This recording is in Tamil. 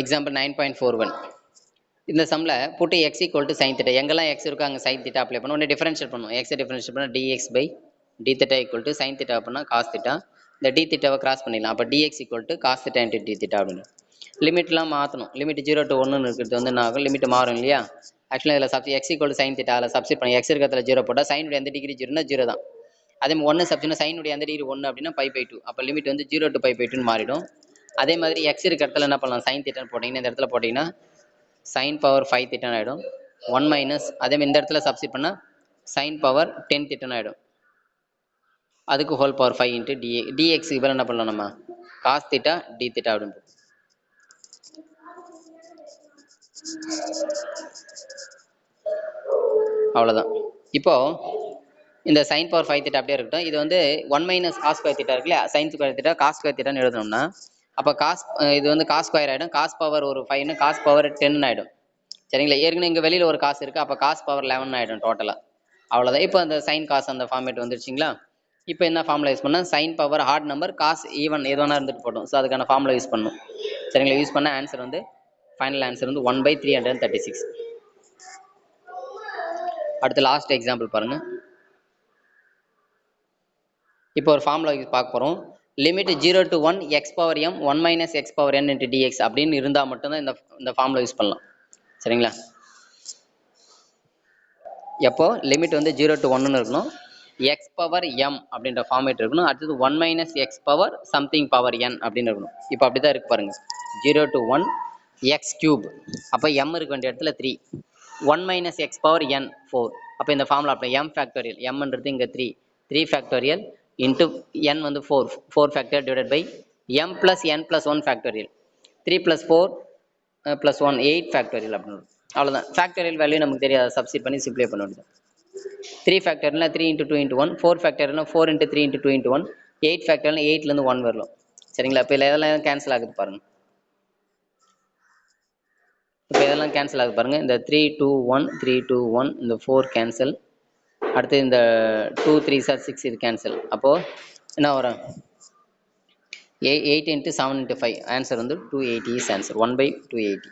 எக்ஸாம்பிள் 9.41 இந்த சம்மில் put x equal to sine theta எங்கெல்லாம் எக்ஸ் இருக்கோ அங்கே சைன் திட்டா அப்ளை பண்ணணும். ஒன்று டிஃபரன்ஷியேட் பண்ணும். எக்ஸை டிஃபரன்ஷியேட் பண்ணால் d x by d theta equal to sine theta அப்படின்னா காஸ் திட்டா. இந்த டி திட்டாவை கிராஸ் பண்ணிடலாம். அப்போ d x equal to cos theta into d theta அப்படின்னு லிமிட்லாம் மாற்றணும். லிமிட் 0 to 1 இருக்கிறது வந்து என்ன ஆகும், லிமிட் மாறும் இல்லையா. ஆக்சுவலாக இதில் சப்ஸ்டி எக்ஸ் ஈக்குவல் டு சைன் திட்டா அதில் சப்ஸ்டிட் பண்ணி எக்ஸ் இருக்கிறதுல 0 போட்டால் சைனுடைய எந்த டிகிரி 0னா 0 தான். அதே மாதிரி 1 சப்ஸ்டினா சைனுடைய எந்த டிகிரி 1 அப்படின்னா π/2. அப்போ லிமிட் வந்து 0 to π/2 மாறிடும். அதே மாதிரி எக்ஸ் இருக்க இடத்துல என்ன பண்ணலாம், சைன் திட்டான்னு போட்டிங்கன்னா இந்த இடத்துல போட்டிங்கன்னா சைன் பவர் 5 திட்டான்னு ஆகிடும். 1 மைனஸ் அதே மாதிரி இந்த இடத்துல சப்ஸ்டிட் பண்ணால் சைன் பவர் 10 திட்டான்னு ஆகிடும். அதுக்கு ஹோல் பவர் 5 இன்ட்டு டிஎக்ஸுக்கு பேர் என்ன பண்ணலாம் நம்ம காஸ் திட்டா டி திட்டா அப்படின்னு. அவ்வளோதான். இப்போ இந்த சைன் பவர் 5 திட்டா அப்படியே இருக்கட்டும். இது வந்து 1 மைனஸ் காஸ் ஸ்கொயர் திட்டா இருக்குல்ல, sine square theta cos square திட்டான்னு எழுதணும்னா அப்போ காஸ் இது வந்து காஸ் ஸ்கொயர் ஆகிடும். காஸ் பவர் ஒரு 5ன்னு காஸ் பவர் 10 ஆகிடும். சரிங்களா. ஏற்கனவே இங்கே வெளியில் ஒரு காசு இருக்குது. அப்போ காஸ் பவர் 11 ஆகிடும் டோட்டலாக. அவ்வளோதான். இப்போ அந்த சைன் காஸ் அந்த ஃபார்மேட் வந்துருச்சிங்களா. இப்போ என்ன ஃபார்முலா யூஸ் பண்ணால் sine power odd number cos even எது வேணா இருந்துட்டு போட்டோம். ஸோ அதுக்கான ஃபார்முலா யூஸ் பண்ணணும். சரிங்களா. யூஸ் பண்ண ஆன்சர் வந்து ஃபைனல் ஆன்சர் வந்து 1/336. அடுத்து லாஸ்ட் எக்ஸாம்பிள் பாருங்கள். இப்போ ஒரு ஃபார்முலா பார்க்க போகிறோம். Limit 0 to 1 x power m 1 minus x power n into dx அப்படின்னு இருந்தால் மட்டும்தான் இந்த ஃபார்முலா யூஸ் பண்ணலாம். சரிங்களா. எப்போ லிமிட் வந்து 0 to 1ன்னு இருக்கணும், எக்ஸ் பவர் எம் அப்படின்ற ஃபார்மேட் இருக்கணும். அடுத்தது 1 minus x power something power n அப்படின்னு இருக்கணும். இப்போ அப்படி தான் இருக்கு பாருங்க. 0 to 1 எக்ஸ் கியூப், அப்போ எம் இருக்க வேண்டிய இடத்துல 3, 1 மைனஸ் எக்ஸ் பவர் என் 4. அப்போ இந்த ஃபார்முலா அப்படி எம் ஃபேக்டோரியல், எம்ன்றது இங்கே 3 ஃபேக்டோரியல் இன்ட்டு என் வந்து 4 factor divided by M plus N plus 1 factorial 3 + 4 + 1 8 factorial அப்படின்னு. அவ்வளோதான். ஃபேக்டோரியல் வேல்யூ நமக்கு தெரியாது, சப்ஸ்டிட் பண்ணி சிம்ப்ளை பண்ண வேண்டியது. 3 ஃபேக்டர்னா 3 × 2 × 1, 4 ஃபேக்டர்னா 4 × 3 × 2 × 1, 8 ஃபேக்டர்னா 8லேருந்து 1 வரலாம். சரிங்களா. இப்போ இதெல்லாம் கேன்சல் ஆகுது பாருங்கள். இப்போ இதெல்லாம் கேன்சல் ஆகுது பாருங்கள். இந்த 3 2 1 3 2 1 இந்த 4 கேன்சல். அடுத்து இந்த 2 3 6 இது கேன்சல். அப்போது என்ன வரும், 8 × 7 × 5 ஆன்சர் வந்து 280 இஸ் ஆன்சர். 1/280.